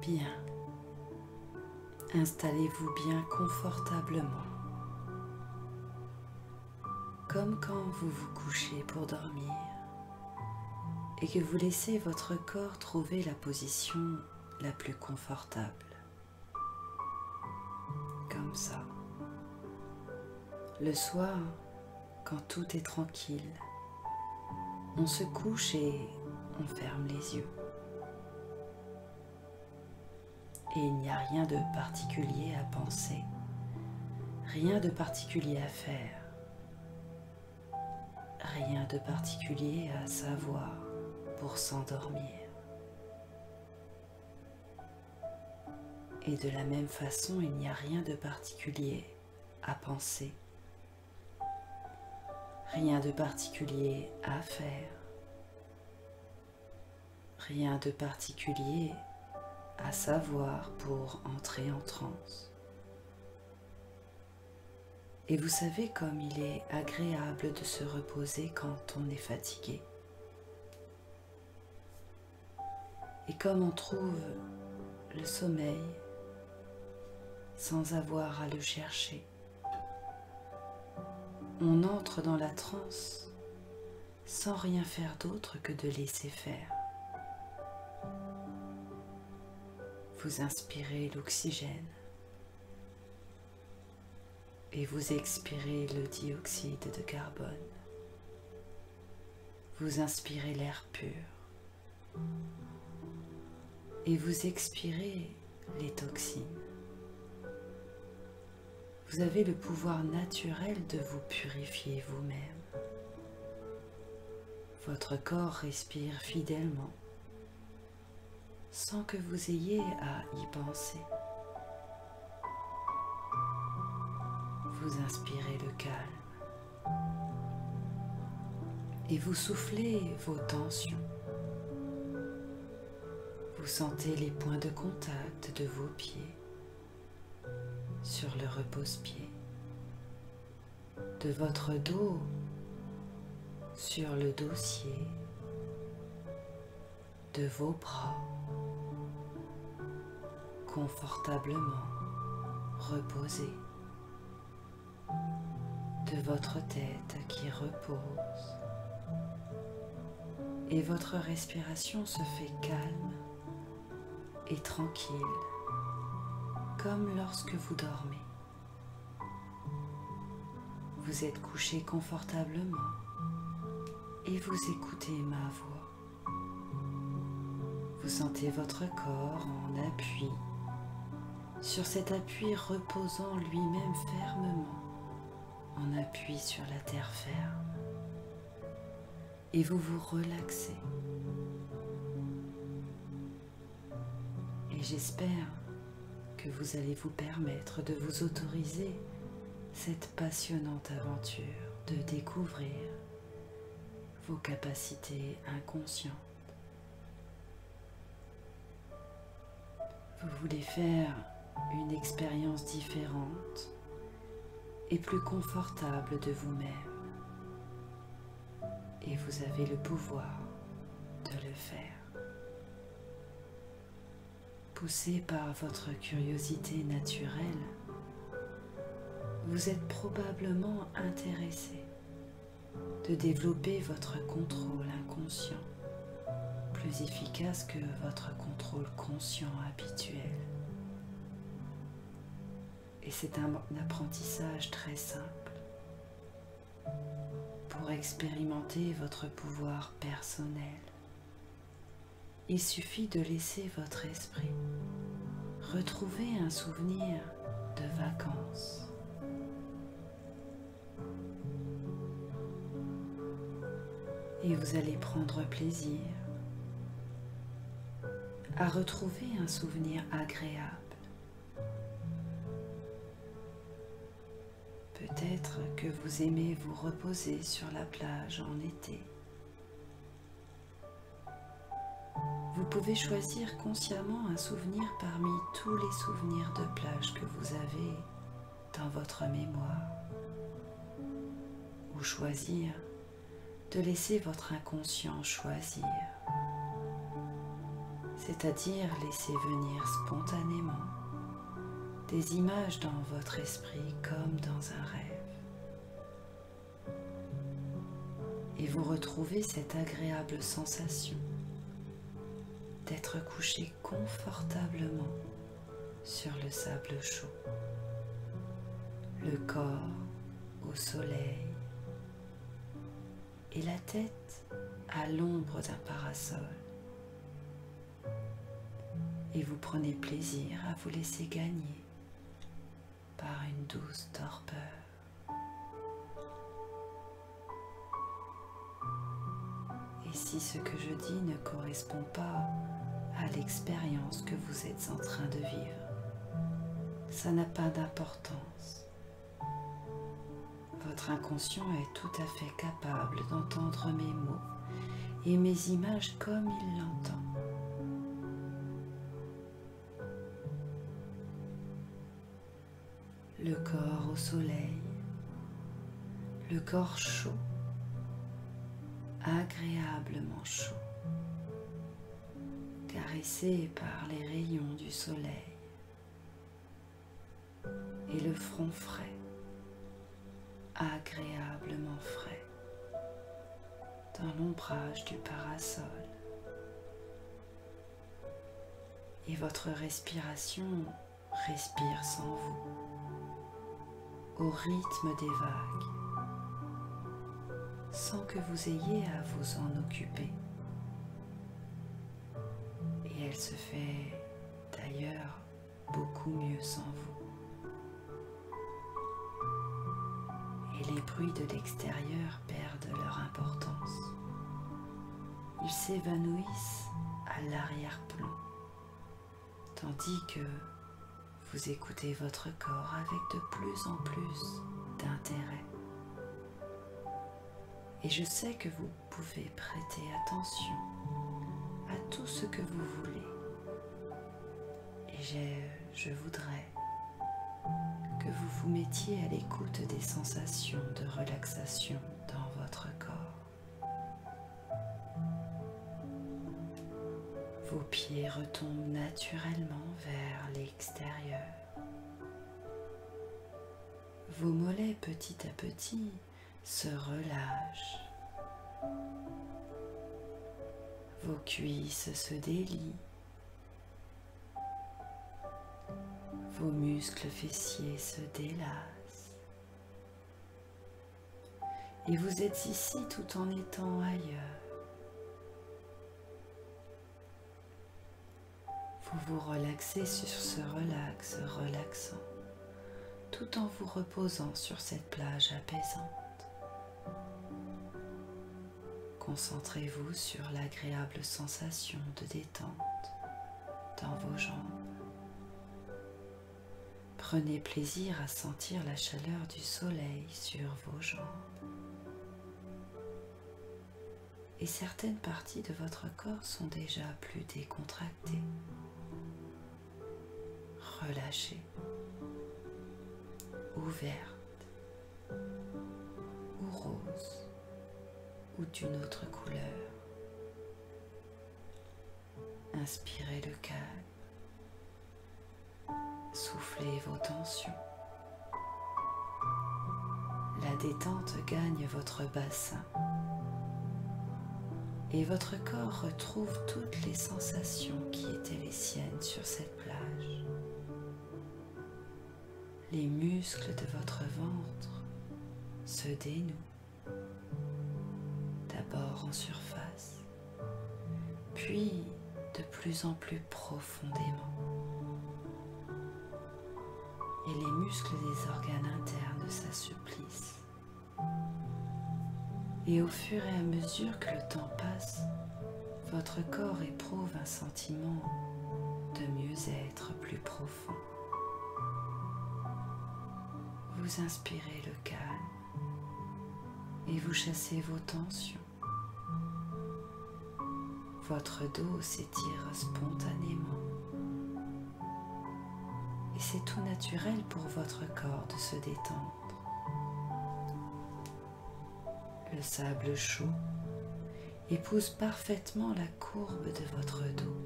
Bien. Installez-vous bien confortablement, comme quand vous vous couchez pour dormir et que vous laissez votre corps trouver la position la plus confortable. Comme ça. Le soir, quand tout est tranquille, on se couche et on ferme les yeux. Et il n'y a rien de particulier à penser, rien de particulier à faire, rien de particulier à savoir pour s'endormir. Et de la même façon, il n'y a rien de particulier à penser, rien de particulier à faire, rien de particulier à savoir pour entrer en transe. Et vous savez comme il est agréable de se reposer quand on est fatigué. Et comme on trouve le sommeil sans avoir à le chercher. On entre dans la transe sans rien faire d'autre que de laisser faire. Vous inspirez l'oxygène et vous expirez le dioxyde de carbone. Vous inspirez l'air pur et vous expirez les toxines. Vous avez le pouvoir naturel de vous purifier vous-même. Votre corps respire fidèlement, sans que vous ayez à y penser. Vous inspirez le calme et vous soufflez vos tensions. Vous sentez les points de contact de vos pieds sur le repose-pied, de votre dos sur le dossier, de vos bras confortablement reposés, de votre tête qui repose et votre respiration se fait calme et tranquille comme lorsque vous dormez. Vous êtes couché confortablement et vous écoutez ma voix. Vous sentez votre corps en appui, sur cet appui reposant lui-même fermement, en appui sur la terre ferme. Et vous vous relaxez. Et j'espère que vous allez vous permettre de vous autoriser cette passionnante aventure de découvrir vos capacités inconscientes. Vous voulez faire une expérience différente et plus confortable de vous-même. Et vous avez le pouvoir de le faire. Poussé par votre curiosité naturelle, vous êtes probablement intéressé de développer votre contrôle inconscient, plus efficace que votre contrôle conscient habituel. Et c'est un apprentissage très simple pour expérimenter votre pouvoir personnel. Il suffit de laisser votre esprit retrouver un souvenir de vacances. Et vous allez prendre plaisir à retrouver un souvenir agréable. Peut-être que vous aimez vous reposer sur la plage en été. Vous pouvez choisir consciemment un souvenir parmi tous les souvenirs de plage que vous avez dans votre mémoire. Ou choisir de laisser votre inconscient choisir. c'est-à-dire laisser venir spontanément des images dans votre esprit comme dans un rêve. Et vous retrouvez cette agréable sensation d'être couché confortablement sur le sable chaud, le corps au soleil et la tête à l'ombre d'un parasol. Et vous prenez plaisir à vous laisser gagner par une douce torpeur. Et si ce que je dis ne correspond pas à l'expérience que vous êtes en train de vivre, ça n'a pas d'importance. Votre inconscient est tout à fait capable d'entendre mes mots et mes images comme il l'entend. Le corps au soleil, le corps chaud, agréablement chaud, caressé par les rayons du soleil, et le front frais, agréablement frais, dans l'ombrage du parasol. Et votre respiration respire sans vous, au rythme des vagues, sans que vous ayez à vous en occuper. Et elle se fait d'ailleurs beaucoup mieux sans vous. Et les bruits de l'extérieur perdent leur importance. Ils s'évanouissent à l'arrière-plan, tandis que vous écoutez votre corps avec de plus en plus d'intérêt. Et je sais que vous pouvez prêter attention à tout ce que vous voulez. Et je voudrais que vous vous mettiez à l'écoute des sensations de relaxation dans votre corps. Vos pieds retombent naturellement vers l'extérieur. Vos mollets petit à petit se relâchent. Vos cuisses se délient. Vos muscles fessiers se délassent. Et vous êtes ici tout en étant ailleurs. Vous vous relaxez sur ce relax relaxant, tout en vous reposant sur cette plage apaisante. Concentrez-vous sur l'agréable sensation de détente dans vos jambes. Prenez plaisir à sentir la chaleur du soleil sur vos jambes. Et certaines parties de votre corps sont déjà plus décontractées. Relâchées, ouvertes, ou roses, ou d'une autre couleur. Inspirez le calme. Soufflez vos tensions. La détente gagne votre bassin et votre corps retrouve toutes les sensations qui étaient les siennes sur cette plage. Les muscles de votre ventre se dénouent, d'abord en surface, puis de plus en plus profondément. Et les muscles des organes internes s'assouplissent. Et au fur et à mesure que le temps passe, votre corps éprouve un sentiment de mieux-être plus profond. Vous inspirez le calme et vous chassez vos tensions. Votre dos s'étire spontanément. Et c'est tout naturel pour votre corps de se détendre. Le sable chaud épouse parfaitement la courbe de votre dos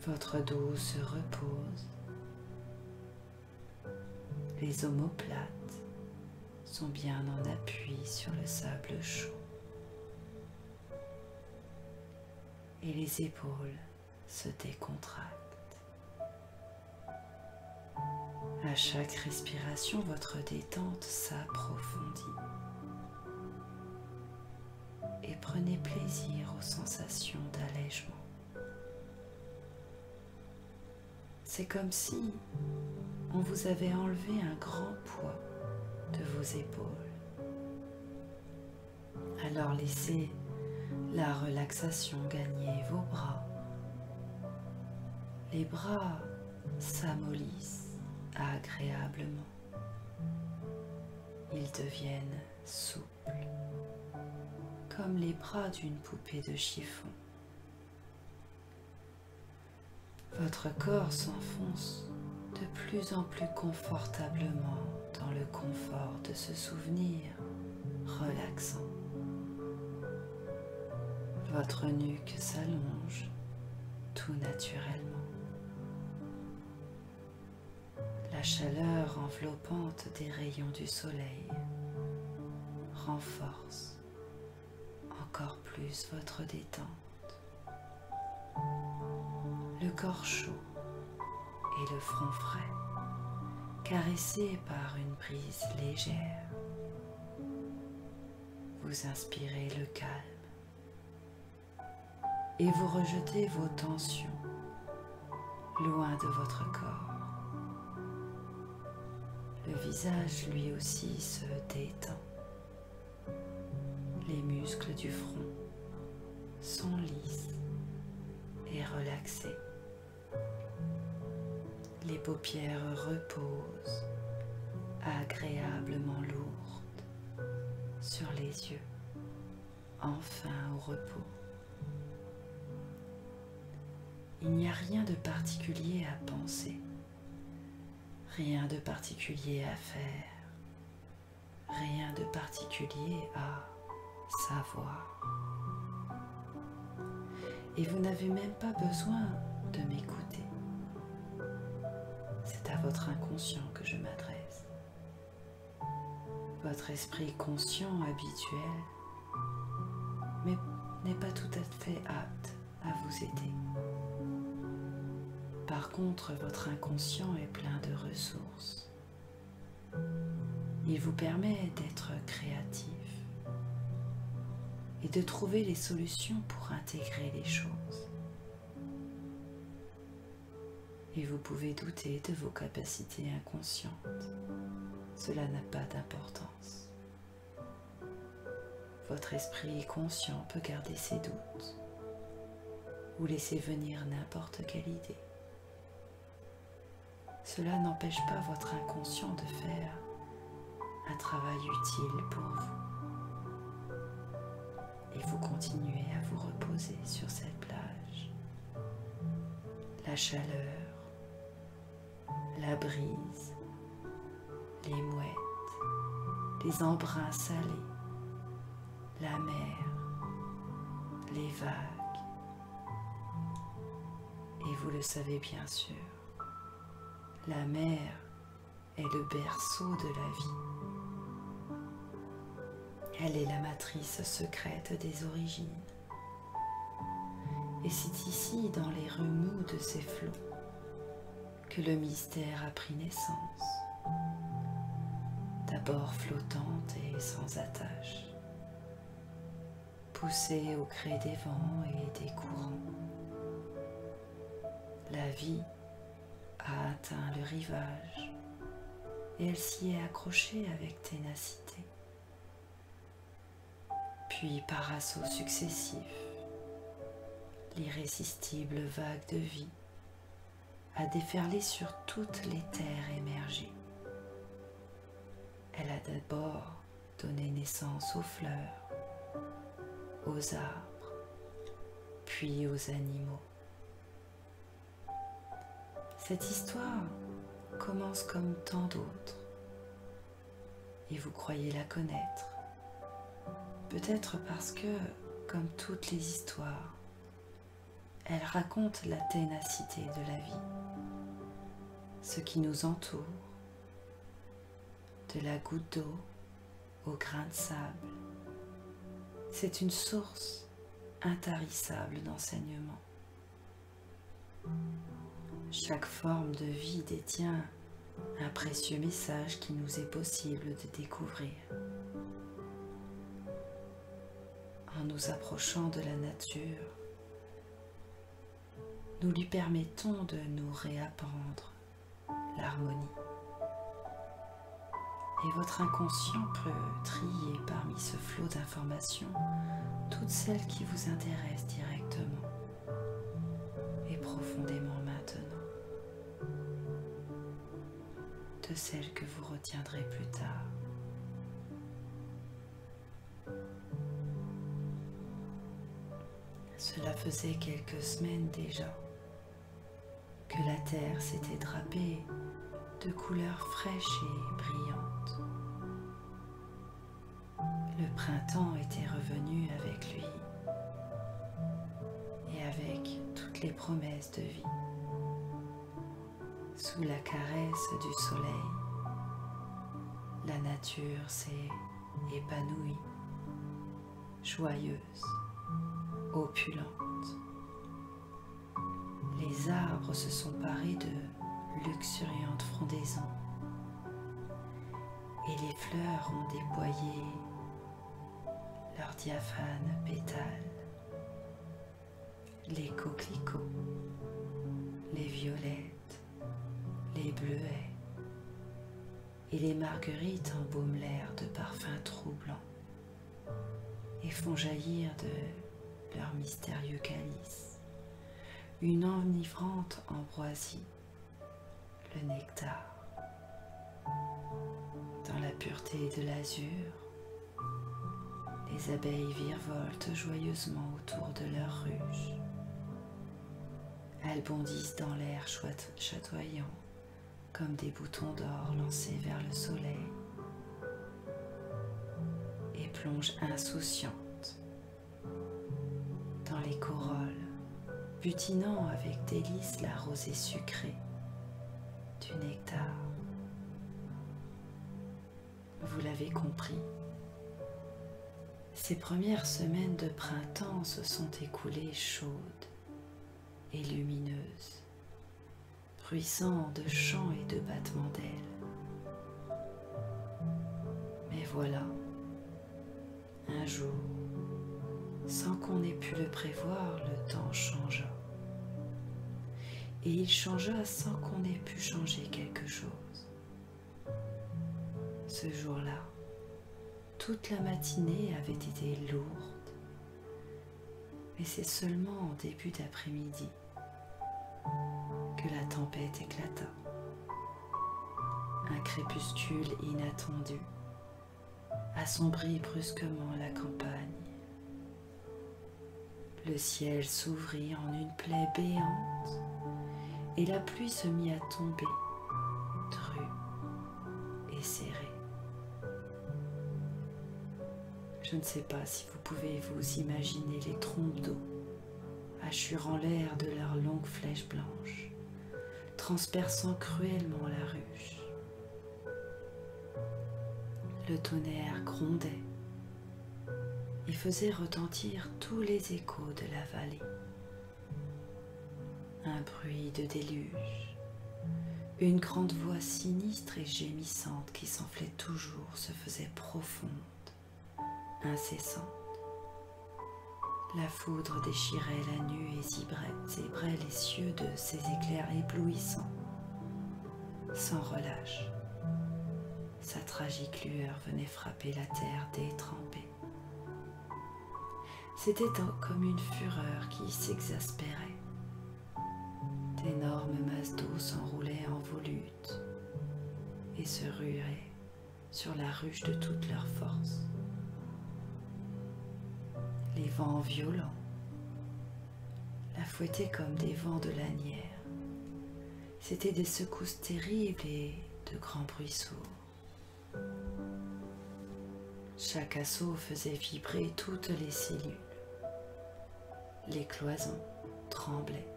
Votre dos se repose. Les omoplates sont bien en appui sur le sable chaud. Et les épaules se décontractent. À chaque respiration, votre détente s'approfondit. Et prenez plaisir aux sensations d'allègement. C'est comme si on vous avait enlevé un grand poids de vos épaules. Alors laissez la relaxation gagner vos bras. Les bras s'amollissent agréablement. Ils deviennent souples, comme les bras d'une poupée de chiffon. Votre corps s'enfonce de plus en plus confortablement dans le confort de ce souvenir relaxant. Votre nuque s'allonge tout naturellement. La chaleur enveloppante des rayons du soleil renforce encore plus votre détente. Le corps chaud et le front frais, caressé par une brise légère. Vous inspirez le calme et vous rejetez vos tensions loin de votre corps. Le visage lui aussi se détend. Les muscles du front sont lisses et relaxés. Les paupières reposent agréablement lourdes sur les yeux, enfin au repos. Il n'y a rien de particulier à penser, rien de particulier à faire, rien de particulier à savoir. Et vous n'avez même pas besoin de m'écouter. C'est à votre inconscient que je m'adresse. Votre esprit conscient habituel mais n'est pas tout à fait apte à vous aider. Par contre, votre inconscient est plein de ressources. Il vous permet d'être créatif et de trouver les solutions pour intégrer les choses. Et vous pouvez douter de vos capacités inconscientes. Cela n'a pas d'importance. Votre esprit conscient peut garder ses doutes ou laisser venir n'importe quelle idée. Cela n'empêche pas votre inconscient de faire un travail utile pour vous. Et vous continuez à vous reposer sur cette plage. La chaleur, la brise, les mouettes, les embruns salés, la mer, les vagues. Et vous le savez bien sûr, la mer est le berceau de la vie. Elle est la matrice secrète des origines. Et c'est ici, dans les remous de ces flots, que le mystère a pris naissance. D'abord flottante et sans attache, poussée au gré des vents et des courants. La vie a atteint le rivage et elle s'y est accrochée avec ténacité. Puis par assauts successifs, l'irrésistible vague de vie a déferlé sur toutes les terres émergées. Elle a d'abord donné naissance aux fleurs, aux arbres, puis aux animaux. Cette histoire commence comme tant d'autres, et vous croyez la connaître, peut-être parce que, comme toutes les histoires, Elle raconte la ténacité de la vie, ce qui nous entoure, de la goutte d'eau au grain de sable. C'est une source intarissable d'enseignement. Chaque forme de vie détient un précieux message qui nous est possible de découvrir. En nous approchant de la nature, nous lui permettons de nous réapprendre l'harmonie. Et votre inconscient peut trier parmi ce flot d'informations toutes celles qui vous intéressent directement et profondément maintenant, de celles que vous retiendrez plus tard. Cela faisait quelques semaines déjà que la terre s'était drapée de couleurs fraîches et brillantes. Le printemps était revenu avec lui et avec toutes les promesses de vie. Sous la caresse du soleil, la nature s'est épanouie, joyeuse, opulente. Les arbres se sont parés de luxuriantes frondaisons et les fleurs ont déployé leurs diaphanes pétales. Les coquelicots, les violettes, les bleuets et les marguerites embaument l'air de parfums troublants et font jaillir de leur mystérieux calice une enivrante ambroisie, le nectar. Dans la pureté de l'azur, les abeilles virevoltent joyeusement autour de leur ruche. Elles bondissent dans l'air chatoyant comme des boutons d'or lancés vers le soleil et plongent insouciantes dans les corolles, butinant avec délice la rosée sucrée du nectar. Vous l'avez compris, ces premières semaines de printemps se sont écoulées chaudes et lumineuses, bruissant de chants et de battements d'ailes. Mais voilà, un jour, sans qu'on ait pu le prévoir, le temps changea. Et il changea sans qu'on ait pu changer quelque chose. Ce jour-là, toute la matinée avait été lourde, mais c'est seulement en début d'après-midi que la tempête éclata. Un crépuscule inattendu assombrit brusquement la campagne. Le ciel s'ouvrit en une plaie béante et la pluie se mit à tomber, drue et serrée. Je ne sais pas si vous pouvez vous imaginer les trompes d'eau hachurant l'air de leurs longues flèches blanches, transperçant cruellement la ruche. Le tonnerre grondait et faisait retentir tous les échos de la vallée. Un bruit de déluge, une grande voix sinistre et gémissante qui s'enflait toujours se faisait profonde, incessante. La foudre déchirait la nue et zébrait les cieux de ses éclairs éblouissants. Sans relâche, sa tragique lueur venait frapper la terre détrempée. C'était comme une fureur qui s'exaspérait. D'énormes masses d'eau s'enroulaient en volutes et se ruaient sur la ruche de toute leur force. Les vents violents la fouettaient comme des vents de lanière. C'étaient des secousses terribles et de grands bruits sourds. Chaque assaut faisait vibrer toutes les cellules, les cloisons, tremblait.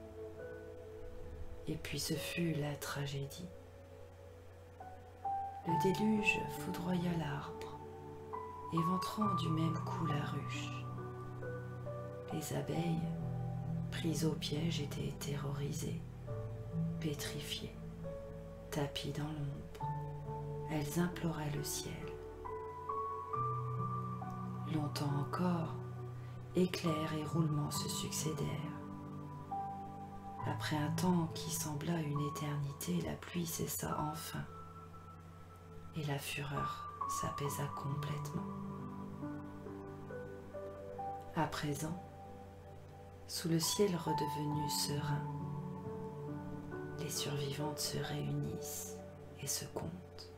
Et puis ce fut la tragédie. Le déluge foudroya l'arbre, éventrant du même coup la ruche. Les abeilles, prises au piège, étaient terrorisées, pétrifiées, tapies dans l'ombre. Elles imploraient le ciel. Longtemps encore, éclairs et roulements se succédèrent. Après un temps qui sembla une éternité, la pluie cessa enfin, et la fureur s'apaisa complètement. À présent, sous le ciel redevenu serein, les survivantes se réunissent et se comptent.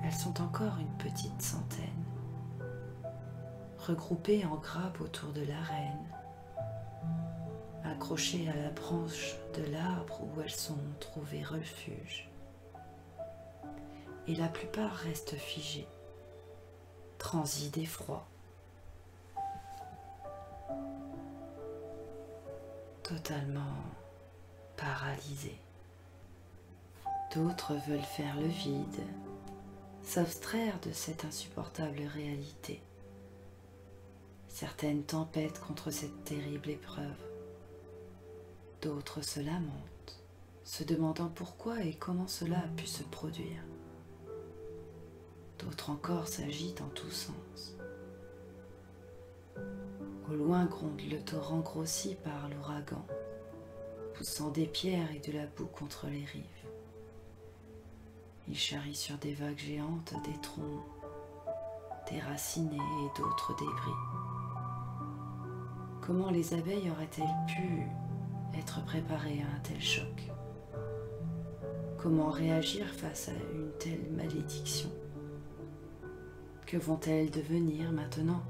Elles sont encore une petite centaine, regroupées en grappes autour de la reine, accrochées à la branche de l'arbre où elles sont trouvées refuge. Et la plupart restent figées, transis d'effroi, totalement paralysées. D'autres veulent faire le vide, s'abstraire de cette insupportable réalité. Certaines tempêtent contre cette terrible épreuve. D'autres se lamentent, se demandant pourquoi et comment cela a pu se produire. D'autres encore s'agitent en tous sens. Au loin gronde le torrent grossi par l'ouragan, poussant des pierres et de la boue contre les rives. Il charrie sur des vagues géantes des troncs déracinés et d'autres débris. Comment les abeilles auraient-elles pu être préparées à un tel choc? Comment réagir face à une telle malédiction? Que vont-elles devenir maintenant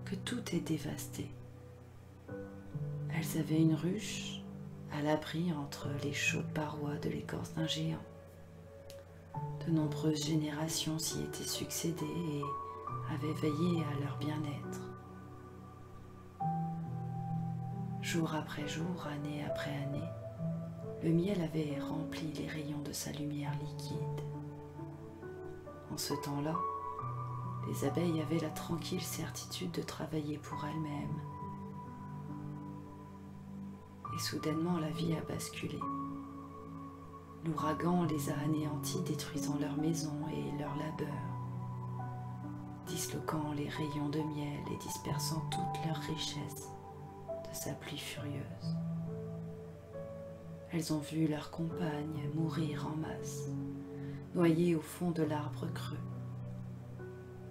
que tout est dévasté? Elles avaient une ruche à l'abri entre les chaudes parois de l'écorce d'un géant. De nombreuses générations s'y étaient succédées et avaient veillé à leur bien-être. Jour après jour, année après année, le miel avait rempli les rayons de sa lumière liquide. En ce temps-là, les abeilles avaient la tranquille certitude de travailler pour elles-mêmes. Et soudainement, la vie a basculé. L'ouragan les a anéantis, détruisant leurs maisons et leurs labeurs, disloquant les rayons de miel et dispersant toute leur richesse de sa pluie furieuse. Elles ont vu leurs compagnes mourir en masse, noyées au fond de l'arbre creux.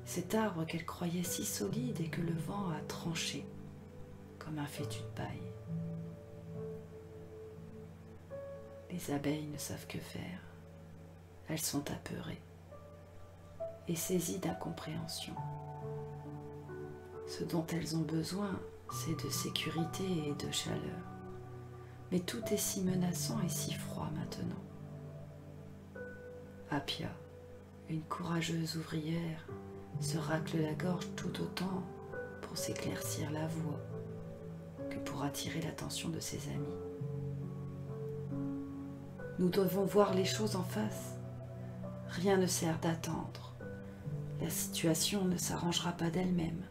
Cet arbre qu'elles croyaient si solide et que le vent a tranché comme un fétu de paille. Les abeilles ne savent que faire. Elles sont apeurées et saisies d'incompréhension. Ce dont elles ont besoin, c'est de sécurité et de chaleur. Mais tout est si menaçant et si froid maintenant. Appia, une courageuse ouvrière, se racle la gorge tout autant pour s'éclaircir la voix que pour attirer l'attention de ses amis. Nous devons voir les choses en face. Rien ne sert d'attendre. La situation ne s'arrangera pas d'elle-même.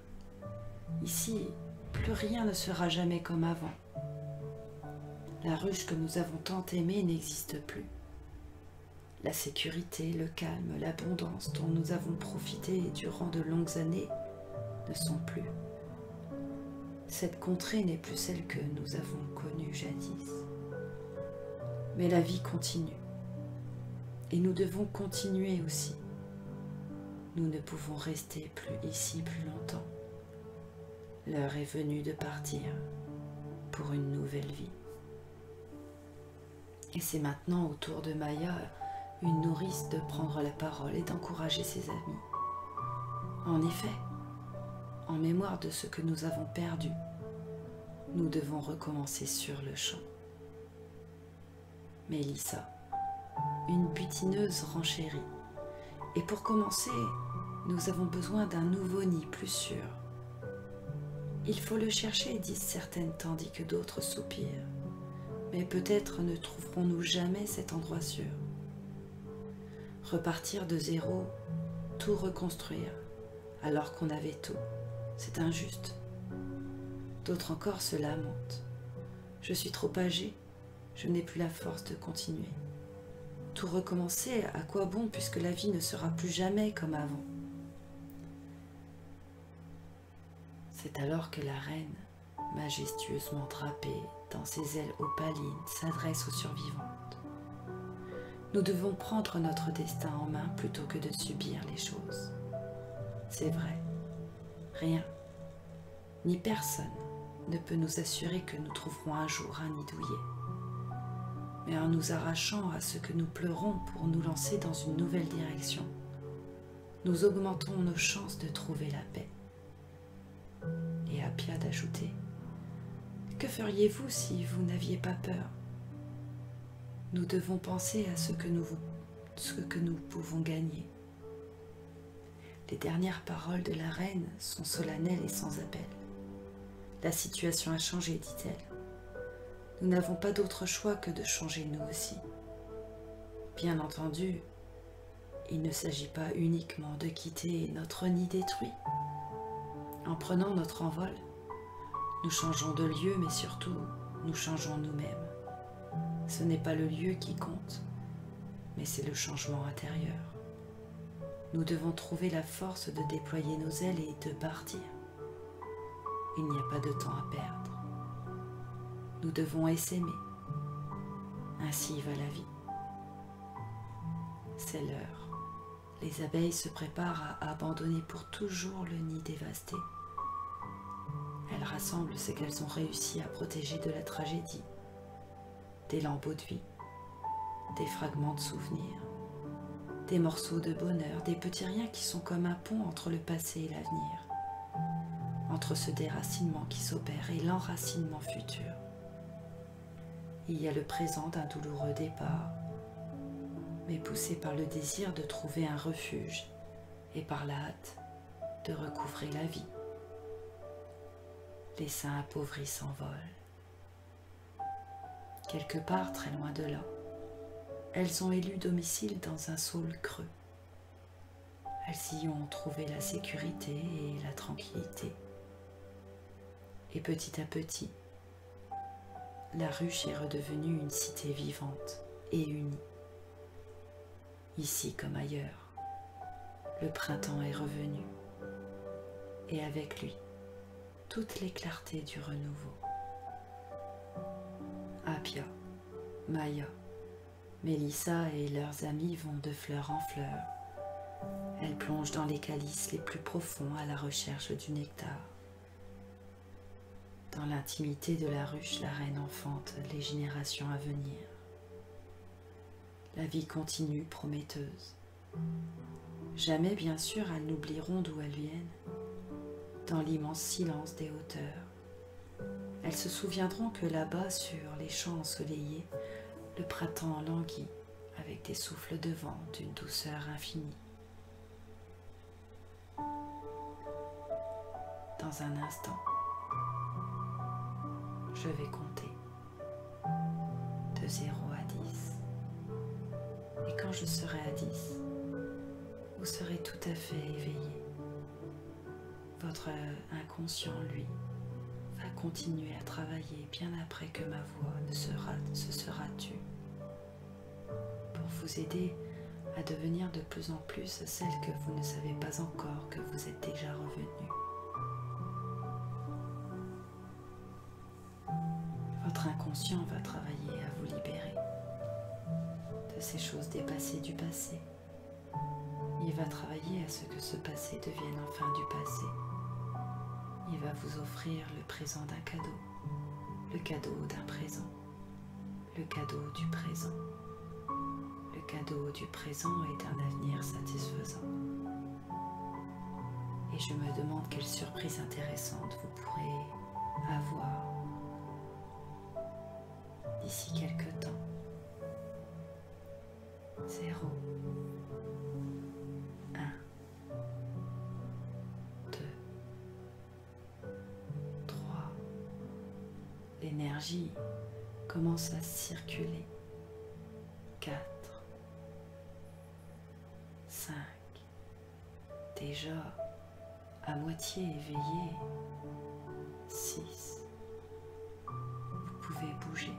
Ici, plus rien ne sera jamais comme avant. La ruche que nous avons tant aimée n'existe plus. La sécurité, le calme, l'abondance dont nous avons profité durant de longues années ne sont plus. Cette contrée n'est plus celle que nous avons connue jadis. Mais la vie continue. Et nous devons continuer aussi. Nous ne pouvons rester plus ici plus longtemps. L'heure est venue de partir pour une nouvelle vie. Et c'est maintenant au tour de Maya, une nourrice, de prendre la parole et d'encourager ses amis. En effet, en mémoire de ce que nous avons perdu, nous devons recommencer sur le champ. Mélissa, une butineuse, renchérit. Et pour commencer, nous avons besoin d'un nouveau nid plus sûr. Il faut le chercher, disent certaines, tandis que d'autres soupirent. Mais peut-être ne trouverons-nous jamais cet endroit sûr. Repartir de zéro, tout reconstruire, alors qu'on avait tout, c'est injuste. D'autres encore se lamentent. Je suis trop âgée, je n'ai plus la force de continuer. Tout recommencer, à quoi bon, puisque la vie ne sera plus jamais comme avant? C'est alors que la reine, majestueusement drapée dans ses ailes opalines, s'adresse aux survivantes. Nous devons prendre notre destin en main plutôt que de subir les choses. C'est vrai, rien, ni personne ne peut nous assurer que nous trouverons un jour un nid douillet. Mais en nous arrachant à ce que nous pleurons pour nous lancer dans une nouvelle direction, nous augmentons nos chances de trouver la paix. Et Apia d'ajouter: que feriez-vous si vous n'aviez pas peur? Nous devons penser à ce que nous pouvons gagner. Les dernières paroles de la reine sont solennelles et sans appel. La situation a changé, dit-elle. Nous n'avons pas d'autre choix que de changer nous aussi. Bien entendu, il ne s'agit pas uniquement de quitter notre nid détruit. En prenant notre envol, nous changeons de lieu, mais surtout, nous changeons nous-mêmes. Ce n'est pas le lieu qui compte, mais c'est le changement intérieur. Nous devons trouver la force de déployer nos ailes et de partir. Il n'y a pas de temps à perdre. Nous devons essaimer. Ainsi va la vie. C'est l'heure. Les abeilles se préparent à abandonner pour toujours le nid dévasté. Elles rassemblent ce qu'elles ont réussi à protéger de la tragédie. Des lambeaux de vie, des fragments de souvenirs, des morceaux de bonheur, des petits riens qui sont comme un pont entre le passé et l'avenir, entre ce déracinement qui s'opère et l'enracinement futur. Il y a le présent d'un douloureux départ, mais poussé par le désir de trouver un refuge et par la hâte de recouvrer la vie. Les seins appauvris s'envolent. Quelque part très loin de là, elles ont élu domicile dans un saule creux. Elles y ont trouvé la sécurité et la tranquillité. Et petit à petit, la ruche est redevenue une cité vivante et unie. Ici comme ailleurs, le printemps est revenu, et avec lui, toutes les clartés du renouveau. Apia, Maya, Mélissa et leurs amis vont de fleur en fleur. Elles plongent dans les calices les plus profonds à la recherche du nectar. Dans l'intimité de la ruche, la reine enfante les générations à venir. La vie continue prometteuse. Jamais, bien sûr, elles n'oublieront d'où elles viennent. Dans l'immense silence des hauteurs, elles se souviendront que là-bas, sur les champs ensoleillés, le printemps languit avec des souffles de vent d'une douceur infinie. Dans un instant, je vais compter de 0 à 10. Et quand je serai à 10, vous serez tout à fait éveillé. Votre inconscient, lui, va continuer à travailler bien après que ma voix se sera tue, pour vous aider à devenir de plus en plus celle que vous ne savez pas encore que vous êtes déjà revenu. Votre inconscient va travailler à vous libérer de ces choses dépassées du passé. Il va travailler à ce que ce passé devienne enfin du passé. Il va vous offrir le présent d'un cadeau, le cadeau d'un présent, le cadeau du présent, le cadeau du présent et d'un avenir satisfaisant. Et je me demande quelle surprise intéressante vous pourrez avoir d'ici quelque temps. 0, 1, 2, L'énergie commence à circuler. 4, 5, déjà à moitié éveillé. 6, vous pouvez bouger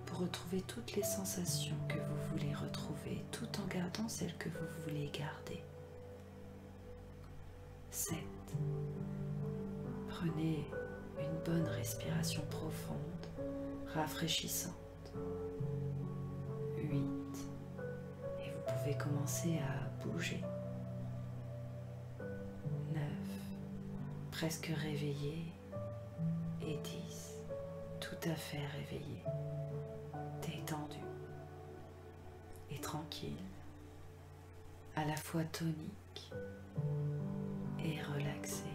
pour retrouver toutes les sensations que vous voulez retrouver tout en gardant celles que vous voulez garder. 7, prenez une bonne respiration profonde, rafraîchissante. 8, et vous pouvez commencer à bouger. 9, presque réveillé. Et 10, tout à fait réveillé, détendu et tranquille, à la fois tonique et relaxé.